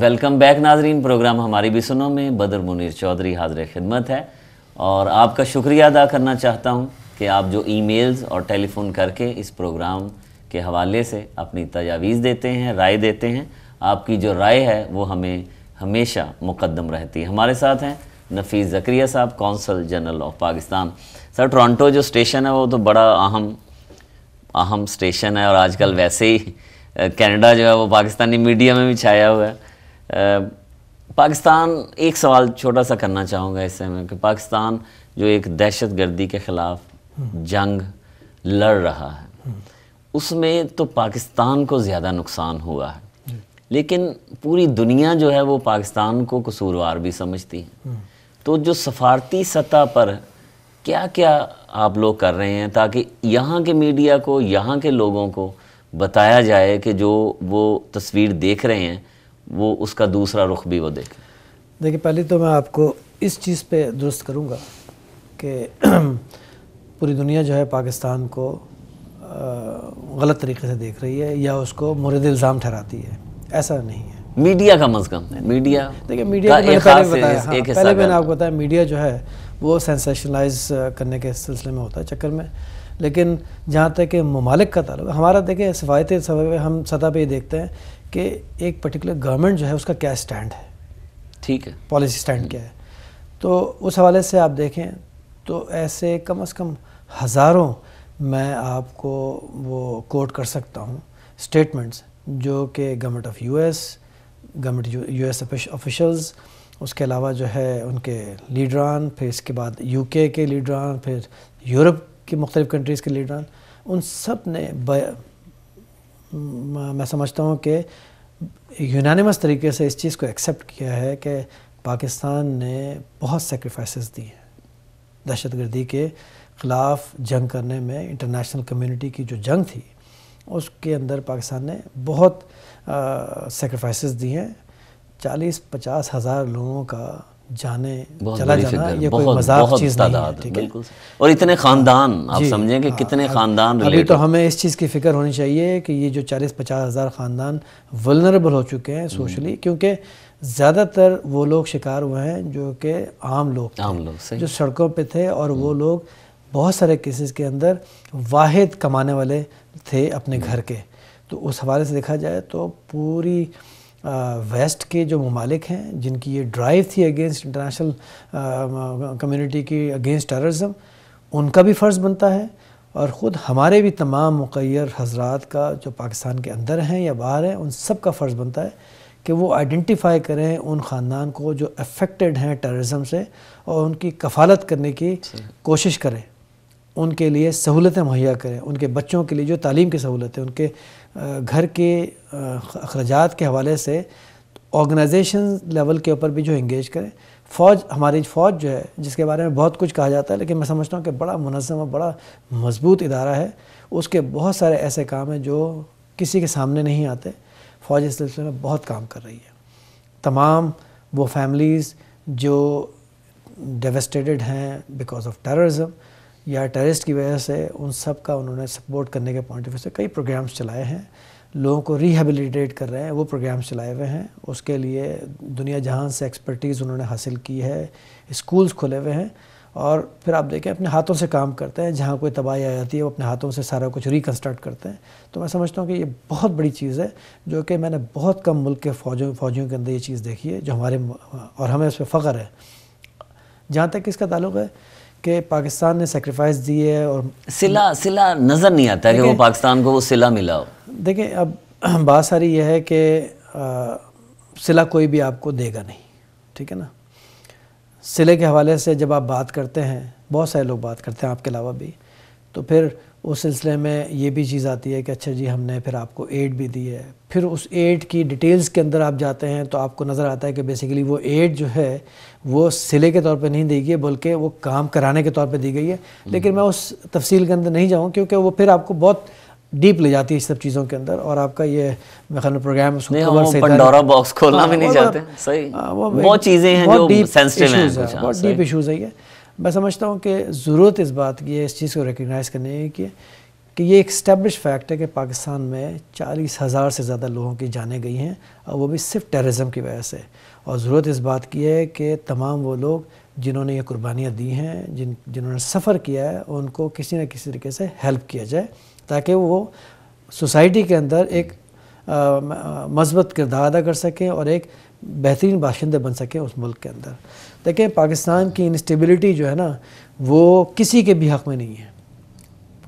Welcome back ناظرین، programme ہماری بھی سنو میں بدر منیر چودھری حاضر خدمت ہے، اور آپ کا شکریہ ادا کرنا چاہتا ہوں کہ آپ جو ای میلز اور ٹیلی فون کر کے اس پروگرام کے حوالے سے اپنی تجاویز دیتے ہیں، رائے دیتے ہیں۔ آپ کی جو رائے ہے وہ ہمیں ہمیشہ مقدم رہتی ہے۔ ہمارے ساتھ ہیں نفیس زکریا صاحب، council general of Pakistan. Sir, Toronto جو اسٹیشن ہے وہ تو بڑا اہم اسٹیشن ہے، اور آج کل ویسے ہی کینیڈا جو ہے وہ پاکستانی میڈیا میں بھی چھایا ہوا ہے۔ پاکستان، ایک سوال چھوٹا سا کرنا چاہوں گا اس سے میں، کہ پاکستان جو ایک دہشت گردی کے خلاف جنگ لڑ رہا ہے، اس میں تو پاکستان کو زیادہ نقصان ہوا ہے، لیکن پوری دنیا جو ہے وہ پاکستان کو قصوروار بھی سمجھتی ہے۔ تو جو سفارتی سطح پر کیا کیا آپ لوگ کر رہے ہیں تاکہ یہاں کے میڈیا کو، یہاں کے لوگوں کو بتایا جائے کہ جو وہ تصویر دیکھ رہے ہیں وہ اس کا دوسرا رخ بھی وہ دیکھیں؟ دیکھیں، پہلے تو میں آپ کو اس چیز پہ درست کروں گا کہ پوری دنیا جو ہے پاکستان کو غلط طریقے سے دیکھ رہی ہے یا اس کو مورد الزام ٹھہراتی ہے، ایسا نہیں ہے۔ میڈیا کا مزگم ہے، میڈیا دیکھیں، میڈیا کو پہلے میں نے آپ کو بتایا، میڈیا جو ہے وہ سینسیشنلائز کرنے کے سلسلے میں ہوتا ہے، چکر میں۔ لیکن جہاں تک کہ ممالک کا تعلق ہے، ہمارا دیکھیں سفارتی ہم سطح پہ یہ دیکھتے ہیں کہ ایک پرٹیکولر گورنمنٹ جو ہے اس کا کیا سٹینڈ ہے، ٹھیک ہے، پالیسی سٹینڈ کیا ہے۔ تو اس حوالے سے آپ دیکھیں تو ایسے کم از کم ہزاروں میں آپ کو وہ کوٹ کر سکتا ہوں اسٹیٹمنٹس جو کہ government of U S officials, اس کے علاوہ جو ہے ان کے لیڈران، پھر اس کے بعد یو کے لیڈران، پھر یورپ کی مختلف کنٹریز کے لیڈران، ان سب نے میں سمجھتا ہوں کہ یونانیمس طریقے سے اس چیز کو ایکسیپٹ کیا ہے کہ پاکستان نے بہت سیکریفائسز دی ہیں دہشت گردی کے خلاف جنگ کرنے میں۔ انٹرنیشنل کمیونٹی کی جو جنگ تھی اس کے اندر پاکستان نے بہت سیکریفائسز دی ہیں۔ 40-50 ہزار لوگوں کا جانے چلا جانا یہ کوئی مذاق چیز نہیں ہے، ٹھیک ہے؟ اور اتنے خاندان، آپ سمجھیں کہ کتنے خاندان ابھی تو ہمیں اس چیز کی فکر ہونی چاہیے کہ یہ جو 40-50 ہزار خاندان ولنریبل ہو چکے ہیں سوشلی، کیونکہ زیادہ تر وہ لوگ شکار ہوئے ہیں جو کہ عام لوگ جو سڑکوں پہ تھے، اور وہ لوگ بہت سارے کیسز کے اندر واحد کمانے والے تھے اپنے گھر کے۔ تو اس حوالے سے دیکھا جائے تو پوری ویسٹ کے جو ممالک ہیں جن کی یہ ڈرائیو تھی اگینسٹ انٹرنیشنل کمیونٹی کی اگینسٹ ٹیررزم، ان کا بھی فرض بنتا ہے، اور خود ہمارے بھی تمام مقیر حضرات کا جو پاکستان کے اندر ہیں یا باہر ہیں، ان سب کا فرض بنتا ہے کہ وہ آئیڈینٹیفائی کریں ان خاندان کو جو افیکٹڈ ہیں ٹیررزم سے، اور ان کی کفالت کرنے کی کوشش کریں، ان کے لیے سہولتیں مہیا کریں، ان کے بچوں کے لیے جو تعلیم کی سہولتیں، ان کے گھر کے اخراجات کے حوالے سے آرگنائزیشن لیول کے اوپر بھی جو انگیج کریں۔ ہماری فوج جو ہے، جس کے بارے میں بہت کچھ کہا جاتا ہے، لیکن میں سمجھتا ہوں کہ بڑا منظم اور بڑا مضبوط ادارہ ہے، اس کے بہت سارے ایسے کام ہیں جو کسی کے سامنے نہیں آتے۔ فوج اس سلسلے میں بہت کام کر رہی ہے۔ تمام وہ فیملیز جو ڈیوسٹیٹڈ ہیں بیکاز آف ٹیررزم یا ٹیررسٹ کی وجہ سے، ان سب کا انہوں نے سپورٹ کرنے کے پوائنٹ آف ویو سے کئی پروگرامز چلائے ہیں، لوگوں کو ریہیبلیٹیٹ کر رہے ہیں، وہ پروگرامز چلائے ہوئے ہیں۔ اس کے لیے دنیا جہاں سے ایکسپرٹیز انہوں نے حاصل کی ہے، اسکولز کھلے ہوئے ہیں، اور پھر آپ دیکھیں اپنے ہاتھوں سے کام کرتے ہیں، جہاں کوئی تباہی آ جاتی ہے وہ اپنے ہاتھوں سے سارا کچھ ریکنسٹرکٹ کرتے ہیں۔ تو میں سمجھتا ہوں کہ یہ بہت بڑی چیز ہے، جو کہ میں نے بہت کم ملک کے فوجیوں کے اندر یہ چیز دیکھی ہے، جو ہمارے، اور ہمیں اس پہ فخر ہے۔ جہاں تک اس کا تعلق ہے کہ پاکستان نے سیکریفائس دی ہے، اور صلہ نظر نہیں آتا ہے کہ وہ پاکستان کو وہ صلہ ملا ہو۔ دیکھیں، اب بات ساری یہ ہے کہ صلہ کوئی بھی آپ کو دے گا نہیں، ٹھیک ہے نا؟ صلے کے حوالے سے جب آپ بات کرتے ہیں، بہت سارے لوگ بات کرتے ہیں آپ کے علاوہ بھی، تو پھر اس سلسلے میں یہ بھی چیز آتی ہے کہ اچھا جی ہم نے پھر آپ کو ایڈ بھی دی ہے، پھر اس ایڈ کی ڈیٹیلز کے اندر آپ جاتے ہیں تو آپ کو نظر آتا ہے کہ بیسیکلی وہ ایڈ جو ہے وہ صلے کے طور پہ نہیں دی گئی، بلکہ وہ کام کرانے کے طور پہ دی گئی ہے۔ لیکن میں اس تفصیل کے اندر نہیں جاؤں، کیونکہ وہ پھر آپ کو بہت ڈیپ لے جاتی ہے اس سب چیزوں کے اندر، اور آپ کا یہ میں خیال پروگرام اس کو پنڈورا باکس کھولنا بھی نہیں چاہتے، صحیح، وہ چیزیں ہیں جو سینسٹیو ہیں، بہت ڈیپ ایشوز ہے یہ۔ میں سمجھتا ہوں کہ ضرورت اس بات کی ہے، اس چیز کو ریکگنائز کرنے کی، کہ یہ ایک اسٹیبلش فیکٹ ہے کہ پاکستان میں 40,000 سے زیادہ لوگوں کی جانیں گئی ہیں، اور وہ بھی صرف ٹیررزم کی وجہ سے. اور ضرورت اس بات کی ہے کہ تمام وہ لوگ جنہوں نے یہ قربانیاں دی ہیں، جنہوں نے سفر کیا ہے، ان کو کسی نہ کسی طریقے سے ہیلپ کیا جائے تاکہ وہ سوسائٹی کے اندر ایک مثبت کردار ادا کر سکیں اور ایک بہترین باشندے بن سکیں اس ملک کے اندر. دیکھیں پاکستان کی انسٹیبلٹی جو ہے نا وہ کسی کے بھی حق میں نہیں ہے،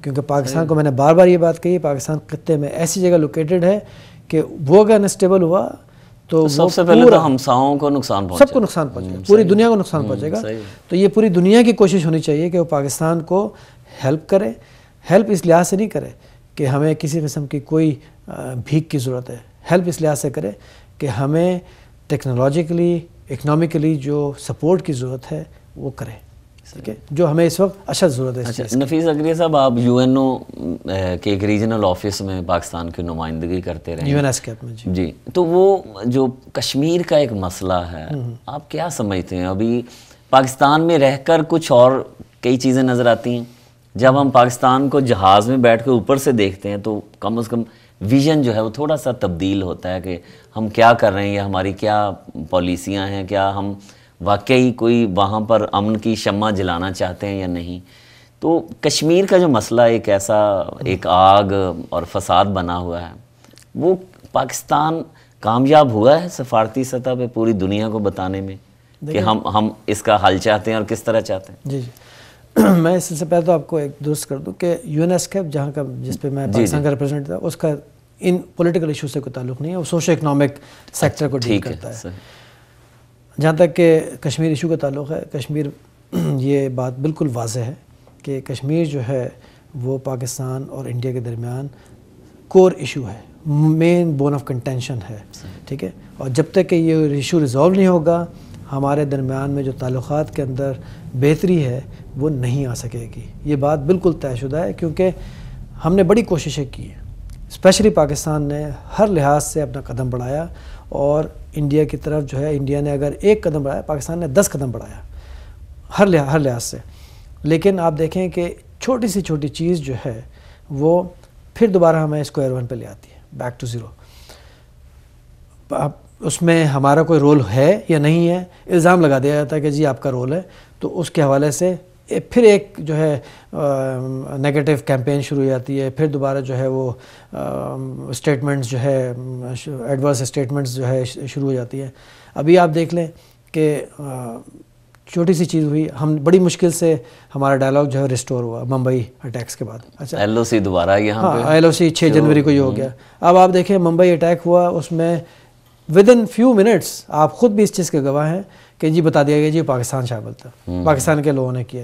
کیونکہ پاکستان کو میں نے بار بار یہ بات کہی، پاکستان خطے میں ایسی جگہ لوکیٹڈ ہے کہ وہ اگر انسٹیبل ہوا تو سب سے پہلے تو ہمساؤں کو نقصان پہنچے، سب کو نقصان پہنچے گا، پوری دنیا کو نقصان پہنچے گا. تو یہ پوری دنیا کی کوشش ہونی چاہیے کہ وہ پاکستان کو ہیلپ کرے. ہیلپ اس لحاظ سے نہیں کرے کہ ہمیں کسی قسم کی کوئی بھیک کی ضرورت ہے، ہیلپ اس لحاظ سے کرے کہ ہمیں ٹیکنالوجیکلی اکنامکلی جو سپورٹ کی ضرورت ہے وہ کرے، ٹھیک ہے، جو ہمیں اس وقت اشد ضرورت ہے. اچھا نفیس زکریا صاحب، آپ یو این او کے ایک ریجنل آفس میں پاکستان کی نمائندگی کرتے رہے، یو این ایس کیپ میں. جی، تو وہ جو کشمیر کا ایک مسئلہ ہے، آپ کیا سمجھتے ہیں؟ ابھی پاکستان میں رہ کر کچھ اور کئی چیزیں نظر آتی ہیں، جب ہم پاکستان کو جہاز میں بیٹھ کے اوپر سے دیکھتے ہیں تو کم از کم ویژن جو ہے وہ تھوڑا سا تبدیل ہوتا ہے کہ ہم کیا کر رہے ہیں یا ہماری کیا پالیسیاں ہیں، کیا ہم واقعی کوئی وہاں پر امن کی شمع جلانا چاہتے ہیں یا نہیں. تو کشمیر کا جو مسئلہ ایک ایسا ایک آگ اور فساد بنا ہوا ہے، وہ پاکستان کامیاب ہوا ہے سفارتی سطح پہ پوری دنیا کو بتانے میں کہ ہم اس کا حل چاہتے ہیں اور کس طرح چاہتے ہیں؟ جی میں اس سے پہلے تو آپ کو ایک درست کر دوں کہ یو این ایس کیپ جہاں کا جس پہ میں پاکستان کا ریپرزینٹ تھا، اس کا ان پولیٹیکل ایشو سے کوئی تعلق نہیں ہے، وہ سوشو اکنامک سیکٹر کو ڈیل کرتا ہے. جہاں تک کہ کشمیر ایشو کا تعلق ہے، کشمیر یہ بات بالکل واضح ہے کہ کشمیر جو ہے وہ پاکستان اور انڈیا کے درمیان کور ایشو ہے، مین بون آف کنٹینشن ہے، ٹھیک ہے. اور جب تک کہ یہ ایشو ریزالو نہیں ہوگا، ہمارے درمیان میں جو تعلقات کے اندر بہتری ہے وہ نہیں آ سکے گی. یہ بات بالکل طے شدہ ہے، کیونکہ ہم نے بڑی کوششیں کی ہیں، اسپیشلی پاکستان نے ہر لحاظ سے اپنا قدم بڑھایا، اور انڈیا کی طرف جو ہے انڈیا نے اگر ایک قدم بڑھایا، پاکستان نے 10 قدم بڑھایا ہر لحاظ سے. لیکن آپ دیکھیں کہ چھوٹی سی چھوٹی چیز جو ہے وہ پھر دوبارہ ہمیں اسکوائر ون پہ لے آتی ہے، بیک ٹو زیرو. اس میں ہمارا کوئی رول ہے یا نہیں ہے، الزام لگا دیا جاتا ہے کہ جی آپ کا رول ہے، تو اس کے حوالے سے پھر ایک جو ہے نیگیٹو کیمپین شروع ہو جاتی ہے. پھر دوبارہ جو ہے وہ اسٹیٹمنٹس جو ہے ایڈورس اسٹیٹمنٹس جو ہے شروع ہو جاتی ہے. ابھی آپ دیکھ لیں کہ چھوٹی سی چیز ہوئی، ہم بڑی مشکل سے ہمارا ڈائلاگ جو ہے ریسٹور ہوا ممبئی اٹیکس کے بعد. اچھا ایل او سی دوبارہ یہاں پہ ایل او سی 6 جنوری کو یہ ہو گیا. اب آپ دیکھیں ممبئی اٹیک ہوا، اس میں ودن فیو منٹس آپ خود بھی اس چیز کے گواہ ہیں کہ جی بتا دیا گیا جی پاکستان شامل تھا، پاکستان کے لوگوں نے کیا.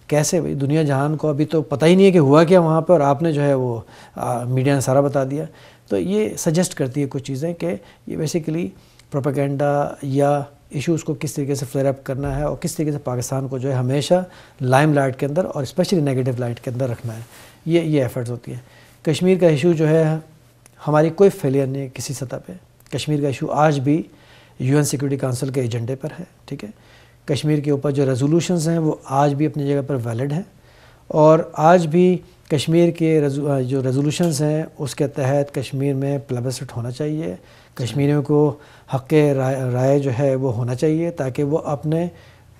کیسے بھائی؟ دنیا جہان کو ابھی تو پتہ ہی نہیں ہے کہ ہوا کیا وہاں پہ، اور آپ نے جو ہے وہ میڈیا نے سارا بتا دیا. تو یہ سجیسٹ کرتی ہے کچھ چیزیں کہ یہ بیسیکلی پروپیگنڈا یا ایشوز کو کس طریقے سے فلیئر اپ کرنا ہے، اور کس طریقے سے پاکستان کو جو ہے ہمیشہ لائم لائٹ کے اندر اور اسپیشلی نیگیٹو لائٹ کے اندر رکھنا ہے. یہ ایفرٹس ہوتی ہیں. کشمیر کا ایشو جو ہے ہماری کوئی فیلئر نہیں ہے کسی سطح پہ. کشمیر کا ایشو آج بھی یو این سیکورٹی کونسل کے ایجنڈے پر ہے، ٹھیک ہے. کشمیر کے اوپر جو ریزولوشنز ہیں وہ آج بھی اپنی جگہ پر ویلڈ ہیں، اور آج بھی کشمیر کے جو ریزولوشنز ہیں اس کے تحت کشمیر میں پلبسٹ ہونا چاہیے. کشمیریوں کو حق رائے جو ہے وہ ہونا چاہیے تاکہ وہ اپنے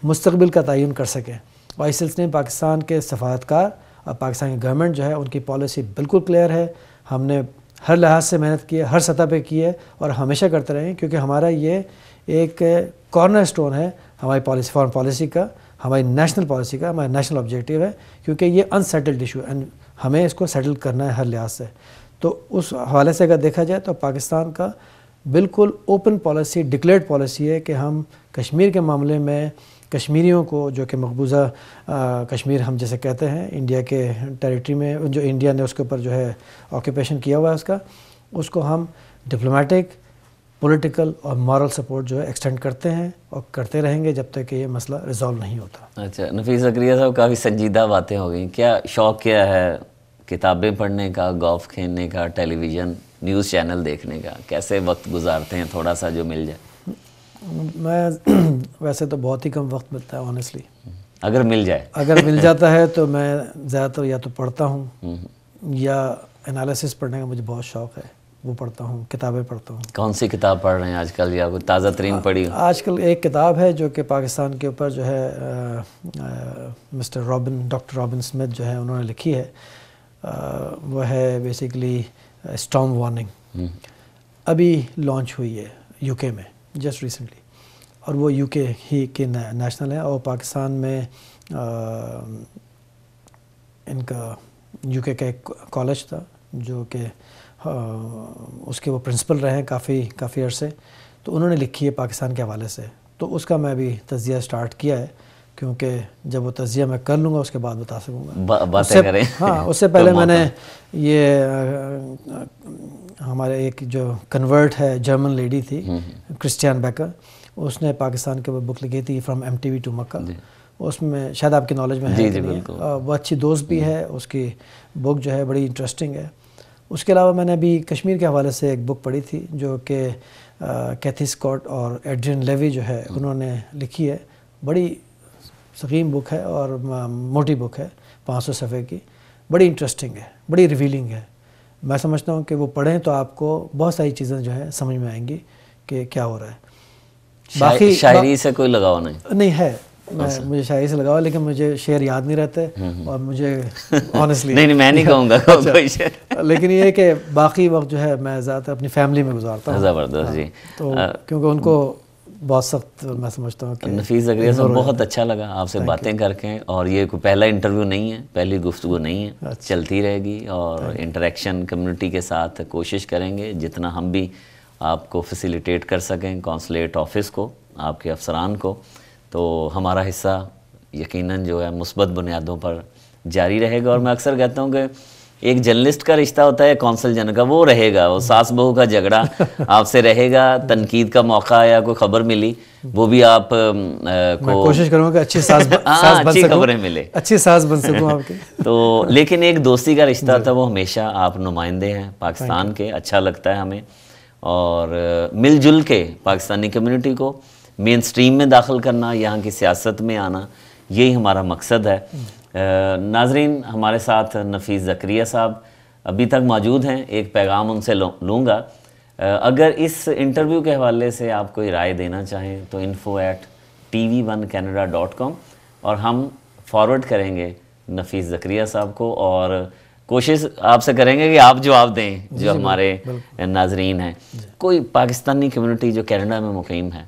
مستقبل کا تعین کر سکیں. اور اس سلسلے میں پاکستان کے سفارتکار اور پاکستان کی گورنمنٹ جو ہے ان کی پالیسی بالکل کلیئر ہے. ہم نے ہر لحاظ سے محنت کی ہے، ہر سطح پہ کی ہے، اور ہمیشہ کرتے رہیں، کیونکہ ہمارا یہ ایک کارنر سٹون ہے ہماری پالیسی، فارن پالیسی کا، ہماری نیشنل پالیسی کا، ہمارا نیشنل آبجیکٹیو ہے، کیونکہ یہ انسیٹلڈ ایشو ہے، ہمیں اس کو سیٹل کرنا ہے ہر لحاظ سے. تو اس حوالے سے اگر دیکھا جائے تو پاکستان کا بالکل اوپن پالیسی، ڈکلیئرڈ پالیسی ہے کہ ہم کشمیر کے معاملے میں کشمیریوں کو، جو کہ مقبوضہ کشمیر ہم جیسے کہتے ہیں انڈیا کے ٹیریٹری میں، جو انڈیا نے اس کے اوپر جو ہے آکوپیشن کیا ہوا ہے اس کو ہم ڈپلومیٹک، پولیٹیکل اور مورل سپورٹ جو ہے ایکسٹینڈ کرتے ہیں اور کرتے رہیں گے جب تک کہ یہ مسئلہ ریزالو نہیں ہوتا. اچھا نفیس زکریا صاحب، کافی سنجیدہ باتیں ہو گئیں. کیا شوق کیا ہے کتابیں پڑھنے کا، گولف کھیلنے کا، ٹیلی ویژن نیوز چینل دیکھنے کا؟ کیسے وقت گزارتے ہیں تھوڑا سا جو مل جائے؟ میں ویسے تو بہت ہی کم وقت ملتا ہے آنیسٹلی. اگر مل جائے، اگر مل جاتا ہے تو میں زیادہ تر یا تو پڑھتا ہوں یا انالیسس پڑھنے کا مجھے بہت شوق ہے، وہ پڑھتا ہوں، کتابیں پڑھتا ہوں۔ کون سی کتاب پڑھ رہے ہیں آج کل یا کوئی تازہ ترین پڑھی؟ آج کل ایک کتاب ہے جو کہ پاکستان کے اوپر جو ہے ڈاکٹر رابن اسمتھ جو ہے انہوں نے لکھی ہے، وہ ہے بیسیکلی اسٹارم وارننگ، ابھی لانچ ہوئی ہے یو کے میں جسٹ ریسنٹلی، اور وہ یو کے ہی کے نیشنل ہے، اور پاکستان میں ان کا یو کے کا ایک کالج تھا جو کہ اس کے وہ پرنسپل رہے ہیں کافی عرصے، تو انہوں نے لکھی ہے پاکستان کے حوالے سے، تو اس کا میں بھی تجزیہ سٹارٹ کیا ہے، کیونکہ جب وہ تجزیہ میں کر لوں گا اس کے بعد بتا سکوں گا، باتیں کریں۔ ہاں، اس سے پہلے میں نے یہ ہمارے ایک جو کنورٹ ہے جرمن لیڈی تھی کرسٹیان بیکر، اس نے پاکستان کے بک لکھی تھی from M T V to Mecca, اس میں شاید آپ کی نالج میں ہے، وہ اچھی دوست بھی ہے، اس کی بک جو ہے بڑی انٹرسٹنگ ہے۔ اس کے علاوہ میں نے ابھی کشمیر کے حوالے سے ایک بک پڑھی تھی جو کہ کیتھی اسکاٹ اور ایڈرین لیوی جو ہے انہوں نے لکھی ہے، بڑی سقیم بک ہے اور موٹی بک ہے، 500 صفحے کی، بڑی انٹرسٹنگ ہے، بڑی ریویلنگ ہے۔ میں سمجھتا ہوں کہ وہ پڑھیں تو آپ کو بہت ساری چیزیں جو ہے سمجھ میں آئیں گی کہ کیا ہو رہا ہے۔ باقی شاعری سے کوئی لگاؤ نہیں ہے، مجھے شاعری سے لگاؤ، لیکن مجھے شعر یاد نہیں رہتے، اور مجھے آنیسٹلی نہیں میں نہیں کہوں گا کوئی شعر، لیکن یہ ہے کہ باقی وقت جو ہے میں زیادہ تر اپنی فیملی میں گزارتا ہوں۔ زبردست جی، تو کیونکہ ان کو بہت سخت میں سمجھتا ہوں کہ نفیس زکریا صاحب بہت اچھا لگا آپ سے باتیں کر کے، اور یہ کوئی پہلا انٹرویو نہیں ہے، پہلی گفتگو نہیں ہے، چلتی رہے گی، اور انٹریکشن کمیونٹی کے ساتھ کوشش کریں گے جتنا ہم بھی آپ کو فیسیلیٹیٹ کر سکیں، کونسلیٹ آفس کو، آپ کے افسران کو، تو ہمارا حصہ یقیناً جو ہے مثبت بنیادوں پر جاری رہے گا۔ اور میں اکثر کہتا ہوں کہ ایک جرنلسٹ کا رشتہ ہوتا ہے کونسل جنرل کا، وہ رہے گا، وہ ساس بہو کا جھگڑا آپ سے رہے گا، تنقید کا موقع یا کوئی خبر ملی وہ بھی آپ کو کوشش کروں کہ اچھی خبریں ملے، اچھی ساز بن سکوں آپ کے، تو لیکن ایک دوستی کا رشتہ تھا، وہ ہمیشہ آپ نمائندے ہیں پاکستان کے، اچھا لگتا ہے ہمیں، اور مل جل کے پاکستانی کمیونٹی کو مین سٹریم میں داخل کرنا، یہاں کی سیاست میں آنا، یہی ہمارا مقصد ہے۔ ناظرین، ہمارے ساتھ نفیس زکریا صاحب ابھی تک موجود ہیں، ایک پیغام ان سے لوں گا۔ اگر اس انٹرویو کے حوالے سے آپ کوئی رائے دینا چاہیں تو info@tv1canada.com، اور ہم فارورڈ کریں گے نفیس زکریا صاحب کو، اور کوشش آپ سے کریں گے کہ آپ جواب دیں جو ہمارے ناظرین ہیں۔ کوئی پاکستانی کمیونٹی جو کینیڈا میں مقیم ہے،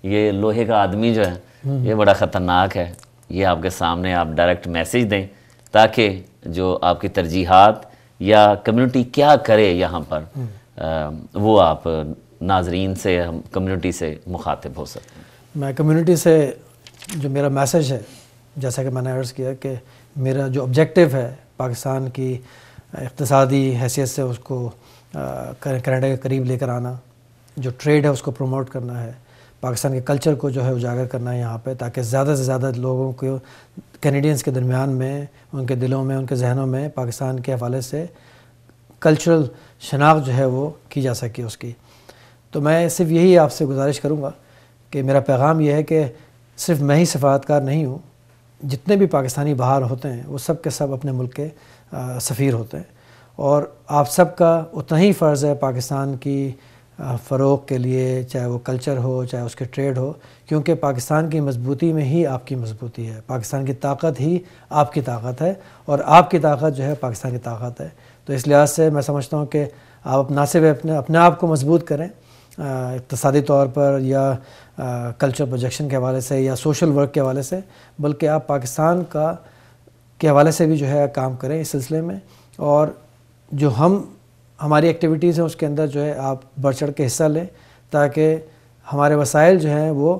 یہ لوہے کا آدمی جو ہے یہ بڑا خطرناک ہے، یہ آپ کے سامنے آپ ڈائریکٹ میسیج دیں تاکہ جو آپ کی ترجیحات یا کمیونٹی کیا کرے یہاں پر، وہ آپ ناظرین سے، ہم کمیونٹی سے مخاطب ہو سکتے ہیں۔ میں کمیونٹی سے جو میرا میسج ہے، جیسا کہ میں نے عرض کیا کہ میرا جو آبجیکٹو ہے پاکستان کی اقتصادی حیثیت سے اس کو کینیڈا کے قریب لے کر آنا، جو ٹریڈ ہے اس کو پروموٹ کرنا ہے، پاکستان کے کلچر کو جو ہے اجاگر کرنا ہے یہاں پہ، تاکہ زیادہ سے زیادہ لوگوں کو، کینیڈینز کے درمیان میں، ان کے دلوں میں، ان کے ذہنوں میں پاکستان کے حوالے سے کلچرل شناخت جو ہے وہ کی جا سکے اس کی۔ تو میں صرف یہی آپ سے گزارش کروں گا کہ میرا پیغام یہ ہے کہ صرف میں ہی سفارتکار نہیں ہوں، جتنے بھی پاکستانی باہر ہوتے ہیں وہ سب کے سب اپنے ملک کے سفیر ہوتے ہیں، اور آپ سب کا اتنا ہی فرض ہے پاکستان کی فروغ کے لیے، چاہے وہ کلچر ہو، چاہے اس کے ٹریڈ ہو، کیونکہ پاکستان کی مضبوطی میں ہی آپ کی مضبوطی ہے، پاکستان کی طاقت ہی آپ کی طاقت ہے، اور آپ کی طاقت جو ہے پاکستان کی طاقت ہے۔ تو اس لحاظ سے میں سمجھتا ہوں کہ آپ نہ صرف اپنے آپ کو مضبوط کریں اقتصادی طور پر یا کلچر پروجیکشن کے حوالے سے یا سوشل ورک کے حوالے سے، بلکہ آپ پاکستان کے حوالے سے بھی جو ہے کام کریں اس سلسلے میں، اور جو ہماری ایکٹیویٹیز ہیں اس کے اندر جو ہے آپ بڑھ چڑھ کے حصہ لیں، تاکہ ہمارے وسائل جو ہیں وہ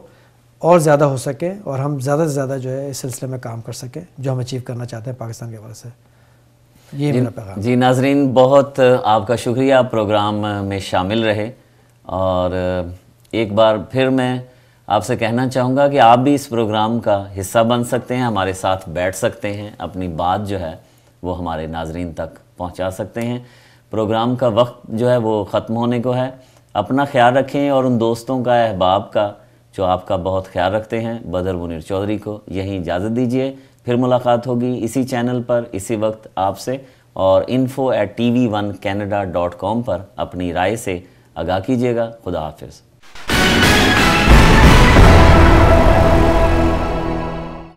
اور زیادہ ہو سکیں اور ہم زیادہ سے زیادہ جو ہے اس سلسلے میں کام کر سکیں جو ہم اچیو کرنا چاہتے ہیں پاکستان کے حوالے سے۔ یہ میرا پیغام۔ جی ناظرین، بہت آپ کا شکریہ، پروگرام میں شامل رہے، اور ایک بار پھر میں آپ سے کہنا چاہوں گا کہ آپ بھی اس پروگرام کا حصہ بن سکتے ہیں، ہمارے ساتھ بیٹھ سکتے ہیں، اپنی بات جو ہے وہ ہمارے ناظرین تک پہنچا سکتے ہیں۔ پروگرام کا وقت جو ہے وہ ختم ہونے کو ہے، اپنا خیال رکھیں، اور ان دوستوں کا، احباب کا جو آپ کا بہت خیال رکھتے ہیں، بدر منیر چودھری کو یہیں اجازت دیجیے، پھر ملاقات ہوگی اسی چینل پر اسی وقت آپ سے، اور info@tv1canada.com پر اپنی رائے سے آگاہ کیجیے گا۔ خدا حافظ۔